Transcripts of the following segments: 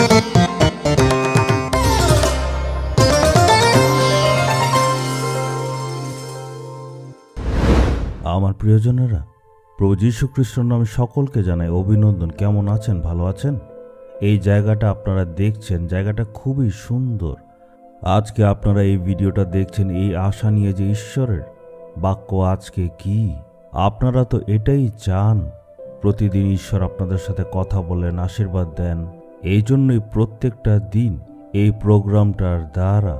আমার প্রিয়জনেরা, প্রভু যীশু খ্রিস্টের নামে সকলকে জানাই অভিনন্দন। কেমন আছেন? ভালো আছেন? এই জায়গাটা আপনারা দেখছেন, জায়গাটা খুবই সুন্দর। আজকে আপনারা এই ভিডিওটা দেখছেন এই আশা নিয়ে যে ঈশ্বরের বাক্য আজকে কি। আপনারা তো এটাই চান, প্রতিদিন ঈশ্বর আপনাদের সাথে কথা বলেন, আশীর্বাদ দেন। এই জন্যই প্রত্যেকটা দিন এই প্রোগ্রামটার দ্বারা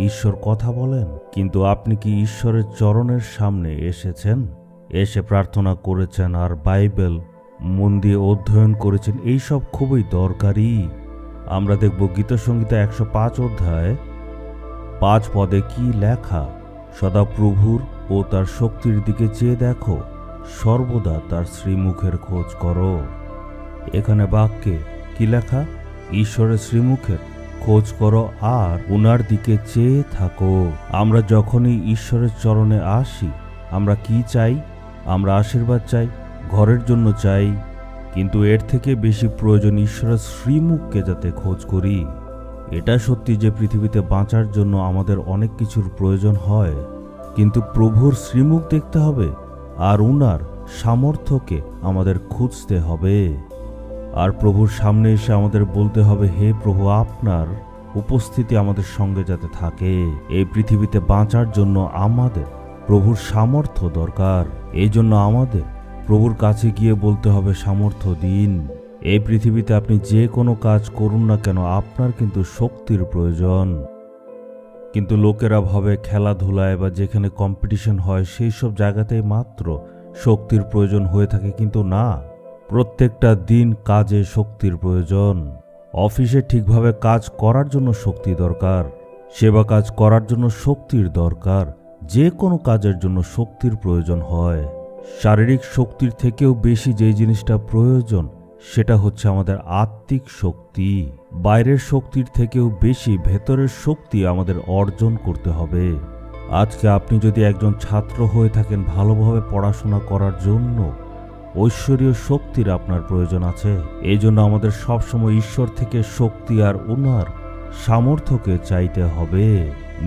ঈশ্বর কথা বলেন। কিন্তু আপনি কি ঈশ্বরের চরণের সামনে এসেছেন, এসে প্রার্থনা করেছেন আর বাইবেল মন দিয়ে অধ্যয়ন করেছেন? এইসব খুবই দরকারি। আমরা দেখব গীতসংহিতা 105 অধ্যায় 5 পদে কি লেখা, সদাপ্রভুর ও তার শক্তির দিকে চেয়ে দেখো, সর্বদা তার শ্রীমুখের খোঁজ করো। এখানে বাক্যে কি লেখা? ঈশ্বরের শ্রীমুখের খোঁজ করো আর উনার দিকে চেয়ে থাকো। আমরা যখনই ঈশ্বরের চরণে আসি, আমরা কি চাই? আমরা আশীর্বাদ চাই, ঘরের জন্য চাই, কিন্তু এর থেকে বেশি প্রয়োজন ঈশ্বরের শ্রীমুখকে যাতে খোঁজ করি। এটা সত্যি যে পৃথিবীতে বাঁচার জন্য আমাদের অনেক কিছুর প্রয়োজন হয়, কিন্তু প্রভুর শ্রীমুখ দেখতে হবে আর উনার সামর্থ্যকে আমাদের খুঁজতে হবে। আর প্রভুর সামনে এসে আমাদের বলতে হবে, হে প্রভু, আপনার উপস্থিতি আমাদের সঙ্গে যাতে থাকে। এই পৃথিবীতে বাঁচার জন্য আমাদের প্রভুর সামর্থ্য দরকার। এই জন্য আমাদের প্রভুর কাছে গিয়ে বলতে হবে, সামর্থ্য দিন। এই পৃথিবীতে আপনি যে কোনো কাজ করুন না কেন, আপনার কিন্তু শক্তির প্রয়োজন। কিন্তু লোকেরা ভাবে খেলাধুলায় বা যেখানে কম্পিটিশন হয় সেই সব জায়গাতেই মাত্র শক্তির প্রয়োজন হয়ে থাকে, কিন্তু না, প্রত্যেকটা দিন কাজে শক্তির প্রয়োজন। অফিসে ঠিকভাবে কাজ করার জন্য শক্তি দরকার, সেবা কাজ করার জন্য শক্তির দরকার, যে কোনো কাজের জন্য শক্তির প্রয়োজন হয়। শারীরিক শক্তির থেকেও বেশি যে জিনিসটা প্রয়োজন সেটা হচ্ছে আমাদের আত্মিক শক্তি। বাইরের শক্তির থেকেও বেশি ভেতরের শক্তি আমাদের অর্জন করতে হবে। আজকে আপনি যদি একজন ছাত্র হয়ে থাকেন, ভালোভাবে পড়াশোনা করার জন্য ঐশ্বরীয় শক্তির আপনার প্রয়োজন আছে। এই জন্য আমাদের সবসময় ঈশ্বর থেকে শক্তি আর উনার সামর্থ্যকে চাইতে হবে।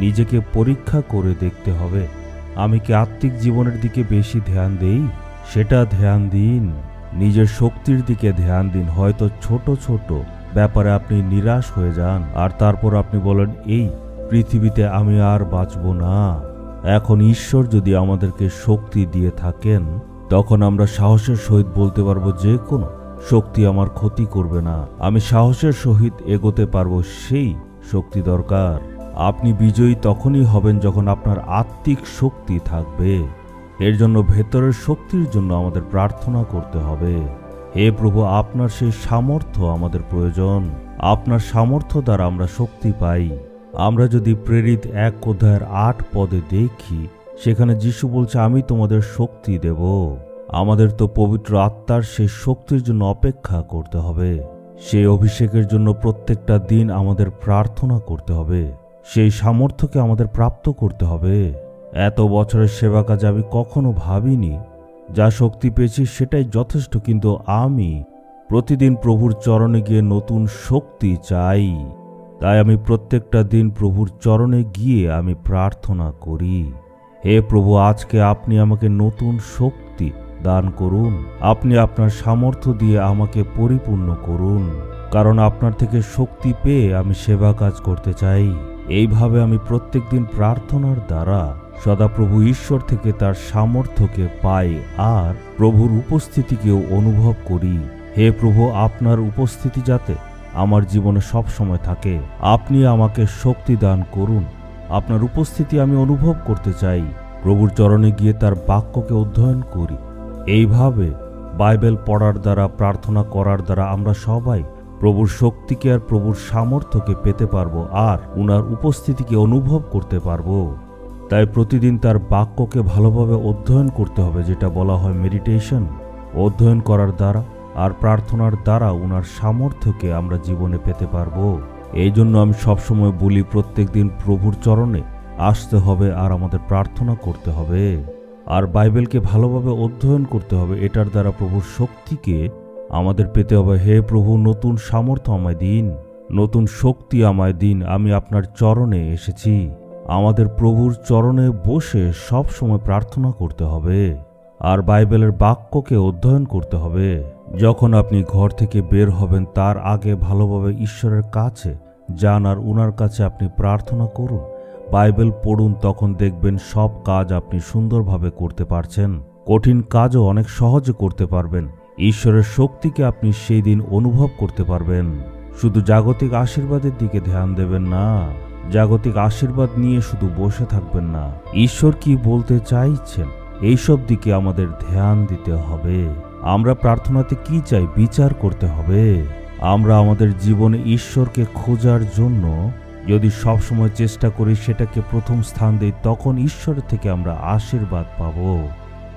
নিজেকে পরীক্ষা করে দেখতে হবে, আমি কি আত্মিক জীবনের দিকে বেশি ধ্যান দেই? সেটা ধ্যান দিন। নিজের শক্তির দিকে ধ্যান দিন। হয়তো ছোট ছোট ব্যাপারে আপনি নিরাশ হয়ে যান আর তারপর আপনি বলেন, এই পৃথিবীতে আমি আর বাঁচব না। এখন ঈশ্বর যদি আমাদেরকে শক্তি দিয়ে থাকেন, তখন আমরা সাহসের সহিত বলতে পারবো, যে কোনো শক্তি আমার ক্ষতি করবে না, আমি সাহসের সহিত এগোতে পারবো। সেই শক্তি দরকার। আপনি বিজয়ী তখনই হবেন যখন আপনার আত্মিক শক্তি থাকবে। এর জন্য ভেতরের শক্তির জন্য আমাদের প্রার্থনা করতে হবে। হে প্রভু, আপনার সেই সামর্থ্য আমাদের প্রয়োজন। আপনার সামর্থ্য দ্বারা আমরা শক্তি পাই। আমরা যদি প্রেরিত 1 অধ্যায়ের 8 পদে দেখি, সেখানে যিশু বলছে, আমি তোমাদের শক্তি দেব। আমাদের তো পবিত্র আত্মার সেই শক্তির জন্য অপেক্ষা করতে হবে। সেই অভিষেকের জন্য প্রত্যেকটা দিন আমাদের প্রার্থনা করতে হবে। সেই সামর্থ্যকে আমাদের প্রাপ্ত করতে হবে। এত বছরের সেবা কাজে আমি কখনো ভাবিনি যা শক্তি পেয়েছি সেটাই যথেষ্ট, কিন্তু আমি প্রতিদিন প্রভুর চরণে গিয়ে নতুন শক্তি চাই। তাই আমি প্রত্যেকটা দিন প্রভুর চরণে গিয়ে আমি প্রার্থনা করি, হে প্রভু, আজকে আপনি আমাকে নতুন শক্তি দান করুন। আপনি আপনার সামর্থ্য দিয়ে আমাকে পরিপূর্ণ করুন, কারণ আপনার থেকে শক্তি পেয়ে আমি সেবা কাজ করতে চাই। এইভাবে আমি প্রত্যেক দিন প্রার্থনার দ্বারা সদাপ্রভু ঈশ্বর থেকে তার সামর্থ্যকে পাই আর প্রভুর উপস্থিতিকেও অনুভব করি। হে প্রভু, আপনার উপস্থিতি যাতে আমার জীবনে সব সময় থাকে। আপনি আমাকে শক্তি দান করুন। আপনার উপস্থিতি আমি অনুভব করতে চাই। প্রভুর চরণে গিয়ে তার বাক্যকে অধ্যয়ন করি। এইভাবে বাইবেল পড়ার দ্বারা, প্রার্থনা করার দ্বারা আমরা সবাই প্রভুর শক্তিকে আর প্রভুর সামর্থ্যকে পেতে পারবো আর উনার উপস্থিতিকে অনুভব করতে পারবো। তাই প্রতিদিন তার বাক্যকে ভালোভাবে অধ্যয়ন করতে হবে, যেটা বলা হয় মেডিটেশন। অধ্যয়ন করার দ্বারা আর প্রার্থনার দ্বারা উনার সামর্থ্যকে আমরা জীবনে পেতে পারবো। এই জন্য আমি সবসময় বলি, প্রত্যেক দিন প্রভুর চরণে আসতে হবে আর আমাদের প্রার্থনা করতে হবে আর বাইবেলকে ভালোভাবে অধ্যয়ন করতে হবে। এটার দ্বারা প্রভুর শক্তিকে আমাদের পেতে হবে। হে প্রভু, নতুন সামর্থ্য আমায় দিন। নতুন শক্তি আমায় দিন, আমি আপনার চরণে এসেছি। আমাদের প্রভুর চরণে বসে সব সময় প্রার্থনা করতে হবে আর বাইবেলের বাক্যকে অধ্যয়ন করতে হবে। যখন আপনি ঘর থেকে বের হবেন তার আগে ভালোভাবে ঈশ্বরের কাছে যান আর উনার কাছে আপনি প্রার্থনা করুন, বাইবেল পড়ুন। তখন দেখবেন সব কাজ আপনি সুন্দরভাবে করতে পারছেন, কঠিন কাজও অনেক সহজে করতে পারবেন। ঈশ্বরের শক্তিকে আপনি সেই দিন অনুভব করতে পারবেন। শুধু জাগতিক আশীর্বাদের দিকে ধ্যান দেবেন না, জাগতিক আশীর্বাদ নিয়ে শুধু বসে থাকবেন না। ঈশ্বর কি বলতে চাইছেন এইসব দিকে আমাদের ধ্যান দিতে হবে। আমরা প্রার্থনাতে কি চাই বিচার করতে হবে। আমরা আমাদের জীবনে ঈশ্বরকে খোঁজার জন্য যদি সবসময় চেষ্টা করি, সেটাকে প্রথম স্থান দেই, তখন ঈশ্বরের থেকে আমরা আশীর্বাদ পাব।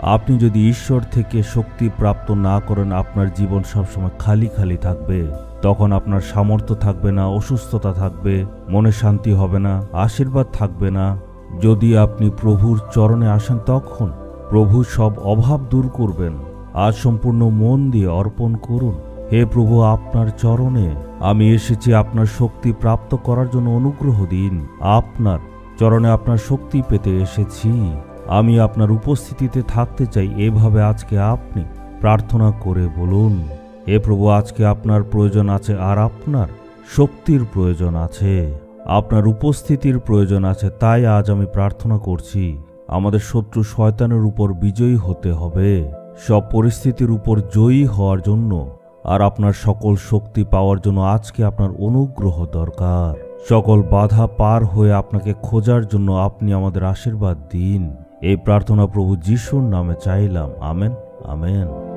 আপনি যদি ঈশ্বর থেকে শক্তি প্রাপ্ত না করেন, আপনার জীবন সবসময় খালি খালি থাকবে। তখন আপনার সামর্থ্য থাকবে না, অসুস্থতা থাকবে, মনে শান্তি হবে না, আশীর্বাদ থাকবে না। যদি আপনি প্রভুর চরণে আসেন, তখন প্রভু সব অভাব দূর করবেন। আজ সম্পূর্ণ মন দিয়ে অর্পণ করুন। হে প্রভু, আপনার চরণে আমি এসেছি, আপনার শক্তি প্রাপ্ত করার জন্য অনুগ্রহ দিন। আপনার চরণে আপনার শক্তি পেতে এসেছি। আমি আপনার উপস্থিতিতে থাকতে চাই। এভাবে আজকে আপনি প্রার্থনা করে বলুন, হে প্রভু, আজকে আপনার প্রয়োজন আছে আর আপনার শক্তির প্রয়োজন আছে, আপনার উপস্থিতির প্রয়োজন আছে। তাই আজ আমি প্রার্থনা করছি, আমাদের শত্রু শয়তানের উপর বিজয়ী হতে হবে, সব পরিস্থিতির উপর জয়ী হওয়ার জন্য আর আপনার সকল শক্তি পাওয়ার জন্য আজকে আপনার অনুগ্রহ দরকার। সকল বাধা পার হয়ে আপনাকে খোঁজার জন্য আপনি আমাদের আশীর্বাদ দিন। এই প্রার্থনা প্রভু যিশুর নামে চাইলাম। Amen, amen.